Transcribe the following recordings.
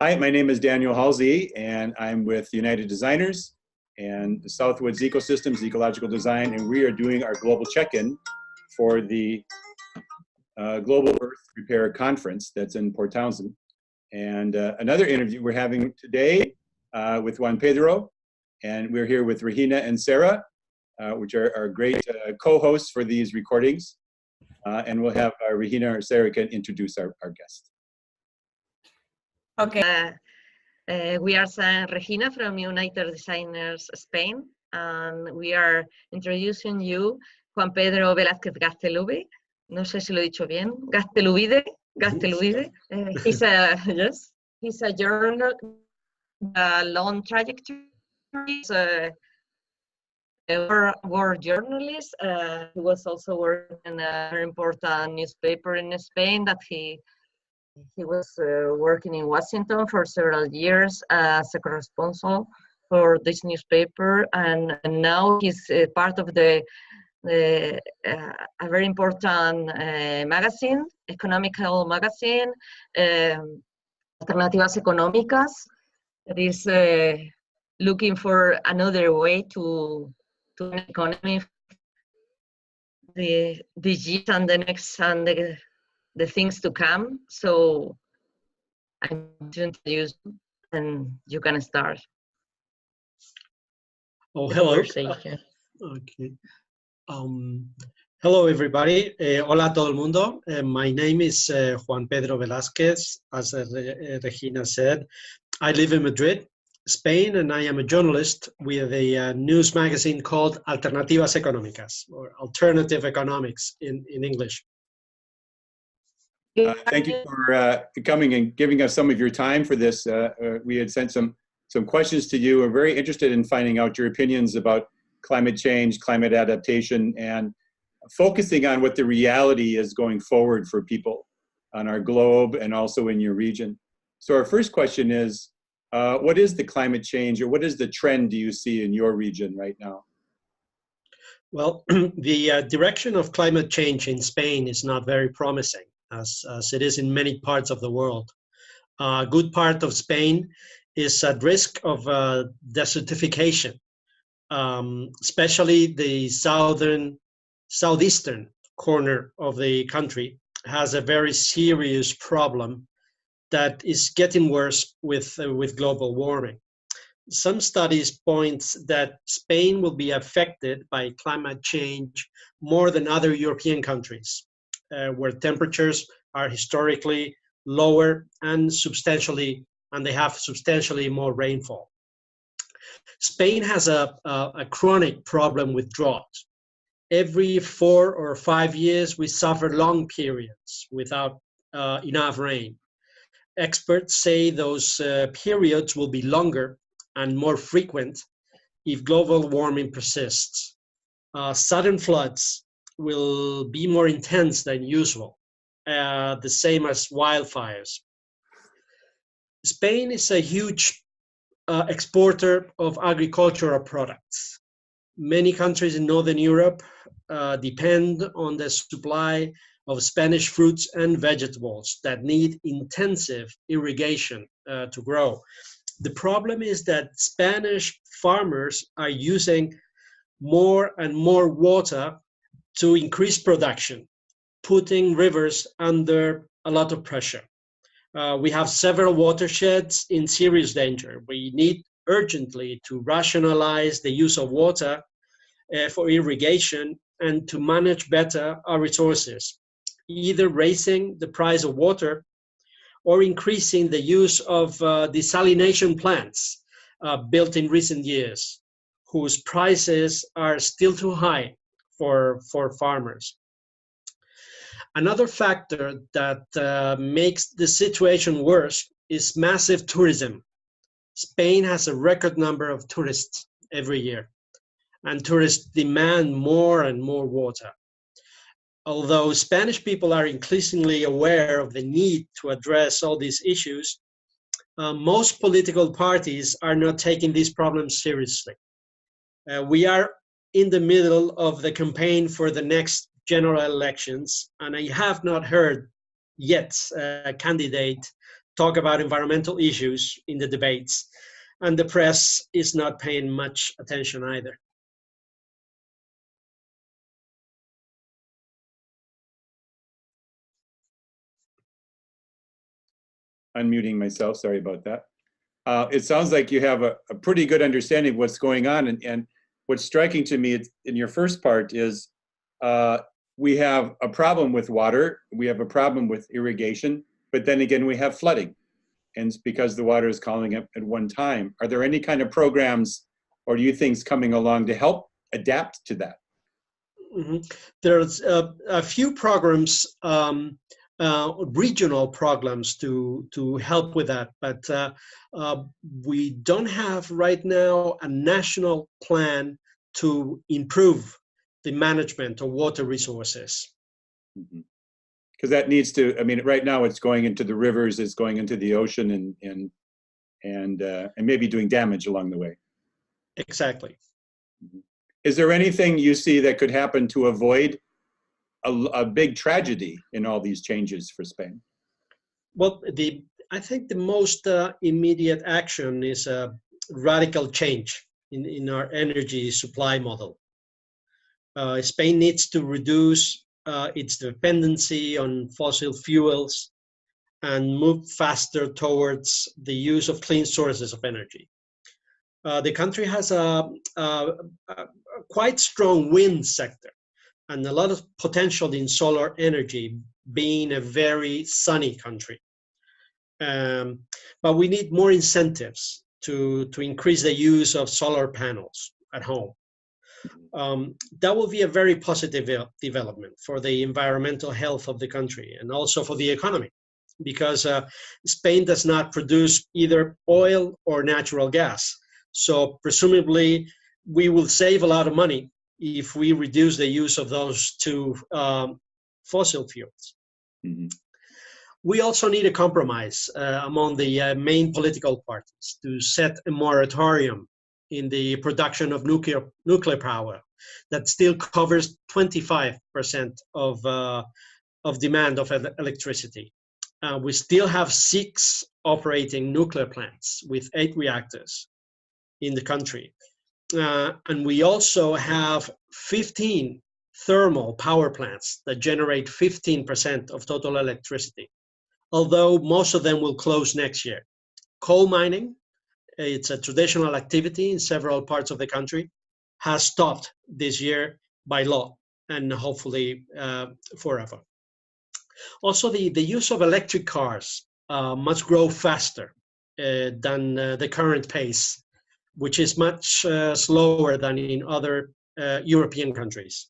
Hi, my name is Daniel Halsey, and I'm with United Designers and the Southwoods Ecosystems Ecological Design, and we are doing our global check-in for the Global Earth Repair Conference that's in Port Townsend. And another interview we're having today with Juan Pedro, and we're here with Regina and Sara, which are our great co-hosts for these recordings. And we'll have Regina or Sara can introduce our guest. Okay, we are Regina from United Designers Spain, and we are introducing you Juan Pedro Velázquez-Gaztelu. No sé si lo he dicho bien. Gazteluvide. He's a journal, a long trajectory. He's a war journalist. He was also working in a very important newspaper in Spain that he was working in Washington for several years as a correspondent for this newspaper, and now he's part of a very important magazine, economical magazine, Alternativas Económicas, that is looking for another way to an economy, the years and the next and the things to come. So I'm going to introduce you, and you can start. Oh, hello. Okay. Hello, everybody. Hola a todo el mundo. My name is Juan Pedro Velázquez. As Regina said, I live in Madrid, Spain, and I am a journalist with a news magazine called Alternativas Económicas, or Alternative Economics in English. Thank you for coming and giving us some of your time for this. We had sent some questions to you. We're very interested in finding out your opinions about climate change, climate adaptation, and focusing on what the reality is going forward for people on our globe and also in your region. So our first question is, what is the climate change, or what is the trend do you see in your region right now? Well, the direction of climate change in Spain is not very promising, as it is in many parts of the world. A good part of Spain is at risk of desertification, especially the southeastern corner of the country has a very serious problem that is getting worse with global warming. Some studies point that Spain will be affected by climate change more than other European countries, where temperatures are historically lower and they have substantially more rainfall. Spain has a chronic problem with drought. Every 4 or 5 years, we suffer long periods without enough rain. Experts say those periods will be longer and more frequent if global warming persists. Sudden floods will be more intense than usual, the same as wildfires. Spain is a huge exporter of agricultural products. Many countries in Northern Europe depend on the supply of Spanish fruits and vegetables that need intensive irrigation to grow. The problem is that Spanish farmers are using more and more water to increase production, putting rivers under a lot of pressure. We have several watersheds in serious danger. We need urgently to rationalize the use of water for irrigation and to manage better our resources, either raising the price of water or increasing the use of desalination plants built in recent years, whose prices are still too high for farmers. Another factor that makes the situation worse is massive tourism. Spain has a record number of tourists every year, and tourists demand more and more water. Although Spanish people are increasingly aware of the need to address all these issues, most political parties are not taking these problems seriously. We are in the middle of the campaign for the next general elections, and I have not heard yet a candidate talk about environmental issues in the debates, and the press is not paying much attention either. Unmuting myself, sorry about that. It sounds like you have a pretty good understanding of what's going on, and what's striking to me in your first part is we have a problem with water, we have a problem with irrigation, but then again we have flooding, and it's because the water is calling up at one time. Are there any kind of programs or do you think coming along to help adapt to that? Mm-hmm. There's a few programs, regional programs to help with that, but we don't have right now a national plan to improve the management of water resources. Because that needs to, I mean, right now it's going into the rivers, it's going into the ocean, and maybe doing damage along the way. Exactly. Is there anything you see that could happen to avoid a big tragedy in all these changes for Spain? Well, I think the most immediate action is a radical change in our energy supply model. Spain needs to reduce its dependency on fossil fuels and move faster towards the use of clean sources of energy. The country has a quite strong wind sector and a lot of potential in solar energy, being a very sunny country. But we need more incentives to increase the use of solar panels at home. That will be a very positive development for the environmental health of the country and also for the economy, because Spain does not produce either oil or natural gas. So presumably we will save a lot of money if we reduce the use of those two fossil fuels. Mm-hmm. We also need a compromise among the main political parties to set a moratorium in the production of nuclear power that still covers 25% of demand of electricity. We still have 6 operating nuclear plants with 8 reactors in the country. And we also have 15 thermal power plants that generate 15% of total electricity, although most of them will close next year. Coal mining, it's a traditional activity in several parts of the country, has stopped this year by law and hopefully forever. Also, the use of electric cars must grow faster than the current pace, which is much slower than in other European countries.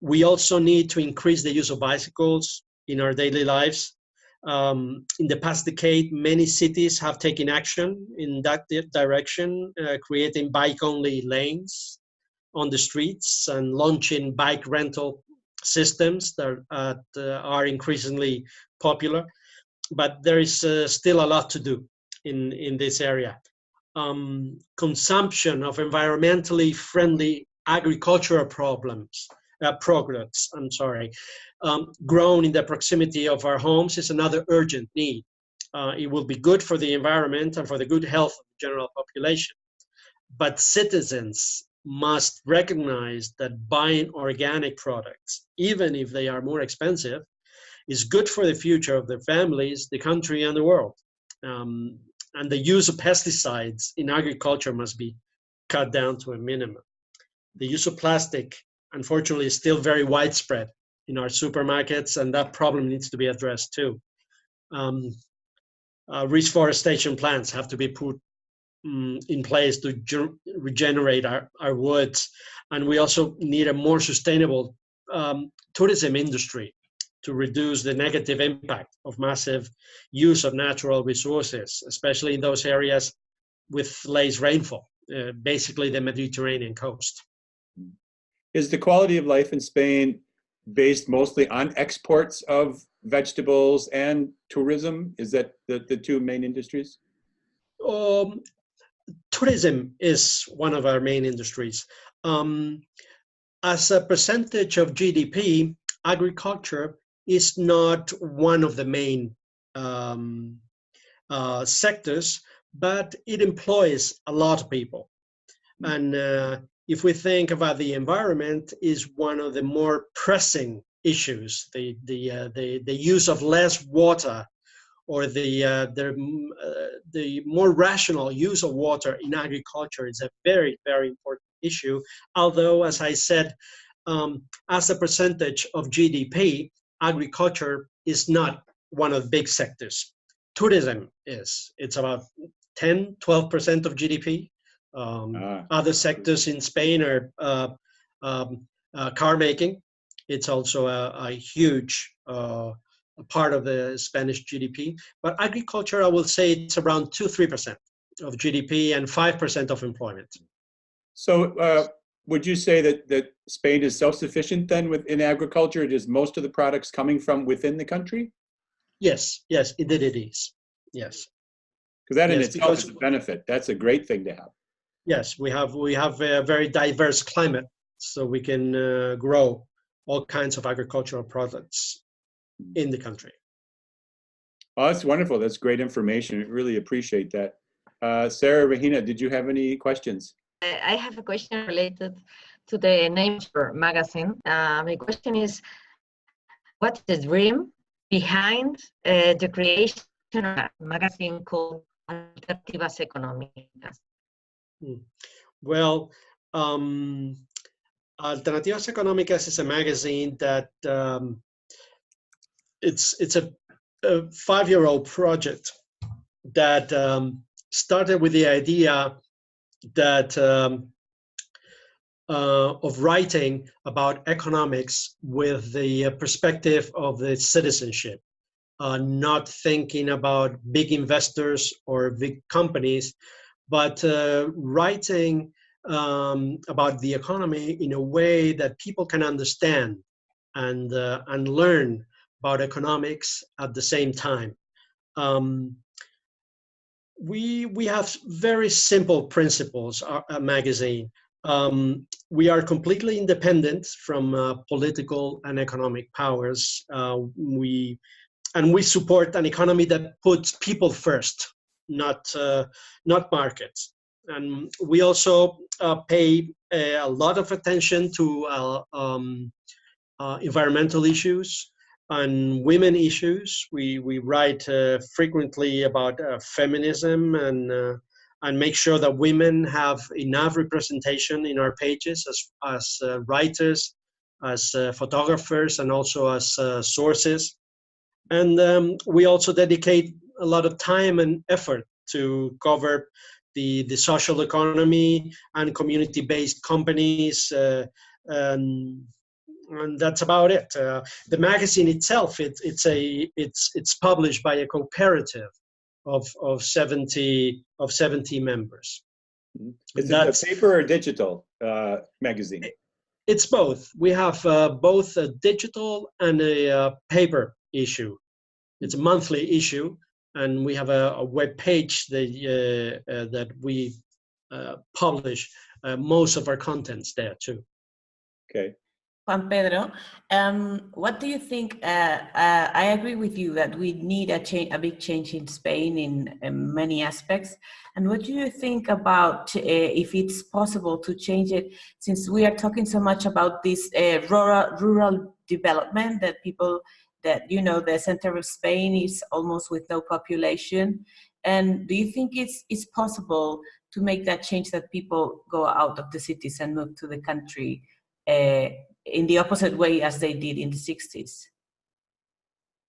We also need to increase the use of bicycles in our daily lives. In the past decade, many cities have taken action in that direction, creating bike-only lanes on the streets and launching bike rental systems that are increasingly popular. But there is still a lot to do in this area. Consumption of environmentally friendly agricultural products, grown in the proximity of our homes is another urgent need. It will be good for the environment and for the good health of the general population. But citizens must recognize that buying organic products, even if they are more expensive, is good for the future of their families, the country, and the world. And the use of pesticides in agriculture must be cut down to a minimum. The use of plastic, unfortunately, is still very widespread in our supermarkets, and that problem needs to be addressed too. Reforestation plans have to be put in place to regenerate our woods, and we also need a more sustainable tourism industry to reduce the negative impact of massive use of natural resources, especially in those areas with less rainfall, basically the Mediterranean coast. Is the quality of life in Spain based mostly on exports of vegetables and tourism? Is that the 2 main industries? Tourism is one of our main industries. As a percentage of GDP, agriculture is not one of the main sectors, but it employs a lot of people. And if we think about the environment, is one of the more pressing issues. The use of less water, or the more rational use of water in agriculture is a very, very important issue. Although, as I said, as a percentage of GDP, agriculture is not one of the big sectors. Tourism is. It's about 10, 12% of GDP. Other sectors in Spain are car making. It's also a huge part of the Spanish GDP. But agriculture, I will say it's around 2-3% of GDP and 5% of employment. So would you say that Spain is self-sufficient then in agriculture? Is most of the products coming from within the country? Yes, indeed it is. Yes. Because that in itself is a benefit. That's a great thing to have. Yes, we have a very diverse climate, so we can grow all kinds of agricultural products in the country. Oh, that's wonderful. That's great information. I really appreciate that. Sarah, Regina, did you have any questions? I have a question related to the Nature magazine. My question is, what's the dream behind the creation of a magazine called Alternativas Económicas? Well, Alternativas Económicas is a magazine that it's a 5-year-old project that started with the idea that of writing about economics with the perspective of the citizenship, not thinking about big investors or big companies, but writing about the economy in a way that people can understand and learn about economics at the same time. We have very simple principles, our magazine. We are completely independent from political and economic powers. We support an economy that puts people first, not markets. And we also pay a lot of attention to environmental issues and women issues. We write frequently about feminism and make sure that women have enough representation in our pages as writers, as photographers, and also as sources. And we also dedicate a lot of time and effort to cover the social economy and community-based companies, and that's about it. The magazine itself, it's published by a cooperative of 70 members. Is it a paper or digital magazine? It's both. We have both a digital and a paper issue. It's a monthly issue, and we have a web page that we publish most of our contents there too. Okay. Juan Pedro, what do you think? I agree with you that we need a big change in Spain in many aspects. And what do you think about if it's possible to change it, since we are talking so much about this rural development, that people, that, you know, the center of Spain is almost with no population. And do you think it's possible to make that change, that people go out of the cities and move to the country in the opposite way as they did in the 60s?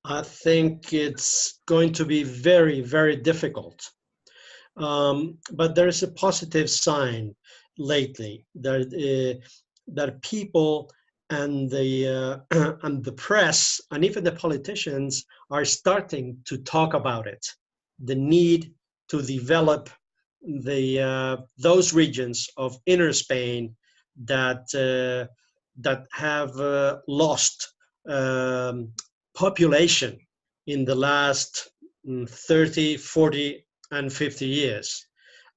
I think it's going to be very, very difficult. But there is a positive sign lately that people and the press and even the politicians are starting to talk about it. The need to develop those regions of inner Spain that have lost population in the last 30, 40, and 50 years.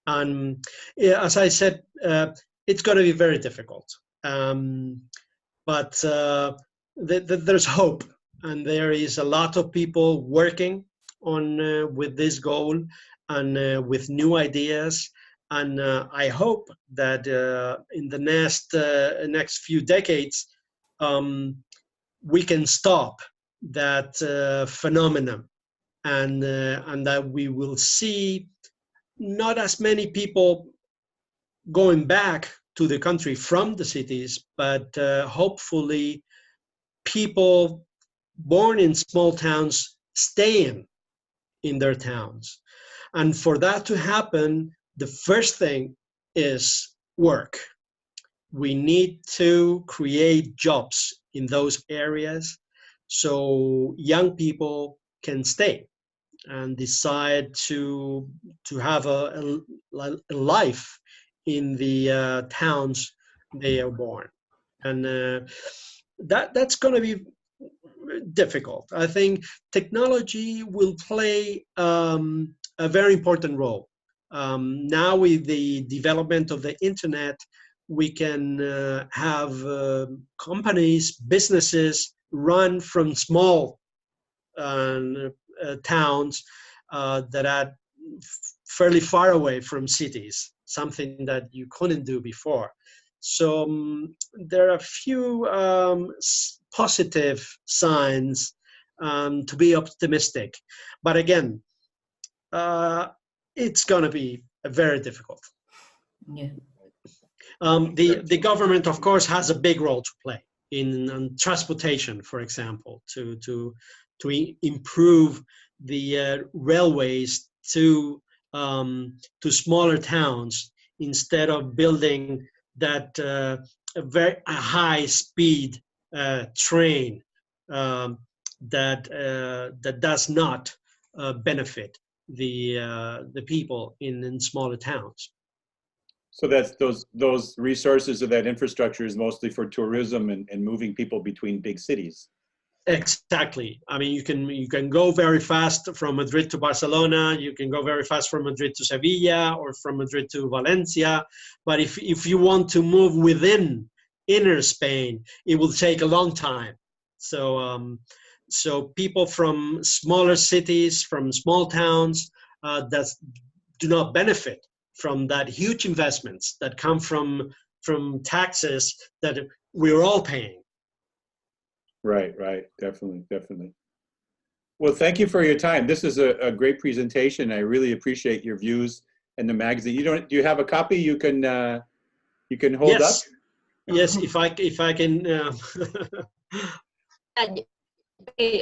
And as I said, it's going to be very difficult. But there's hope, and there is a lot of people working with this goal and with new ideas. And I hope that in the next few decades, we can stop that phenomenon, and that we will see not as many people going back to the country from the cities, but hopefully people born in small towns staying in their towns. And for that to happen, the first thing is work. We need to create jobs in those areas so young people can stay and decide to have a life in the towns they are born. And that's going to be difficult. I think technology will play a very important role. Now with the development of the internet, we can have companies, businesses run from small towns that are fairly far away from cities, something that you couldn't do before. So there are a few positive signs to be optimistic. But again, it's going to be very difficult. Yeah. The government, of course, has a big role to play in transportation, for example, to improve the railways to smaller towns instead of building that a high speed train that does not benefit the people in smaller towns. So that's those resources of that infrastructure is mostly for tourism and moving people between big cities. Exactly. I mean, you can go very fast from Madrid to Barcelona. You can go very fast from Madrid to Sevilla or from Madrid to Valencia. But if you want to move within inner Spain, it will take a long time. So people from smaller cities, from small towns, that do not benefit from that huge investments that come from taxes that we're all paying. Right, definitely. Well, thank you for your time. This is a great presentation. I really appreciate your views and the magazine. Do you have a copy you can hold up? Yes, if I can.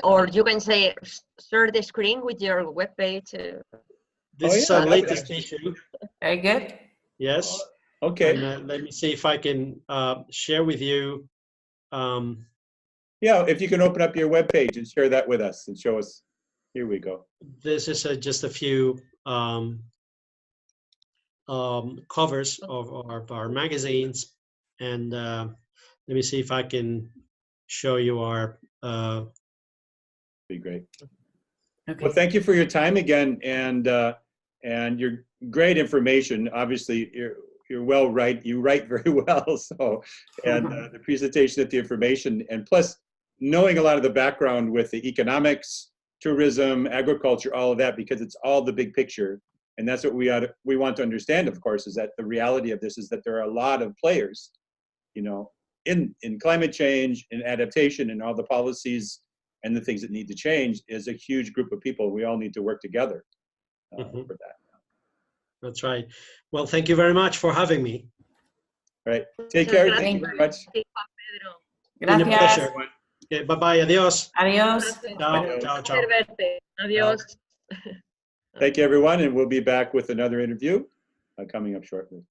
Or you can say share the screen with your webpage. This is our latest issue. Very good. Yes. Okay. And, let me see if I can share with you. Yeah, if you can open up your webpage and share that with us and show us. Here we go. This is just a few covers of our magazines, and let me see if I can show you our. Be great. Okay. Well, thank you for your time again, and your great information. Obviously, you're well right. You write very well. So, and the presentation of the information, and plus knowing a lot of the background with the economics, tourism, agriculture, all of that, because it's all the big picture. And that's what we want to understand, of course, is that the reality of this is that there are a lot of players, in climate change, in adaptation, and all the policies and the things that need to change is a huge group of people. We all need to work together for that. That's right. Well, thank you very much for having me. All right. Take care. Thank you very much. It's been a pleasure. Okay, bye-bye. Adios. Adios. Ciao. Adios. Thank you, everyone, and we'll be back with another interview coming up shortly.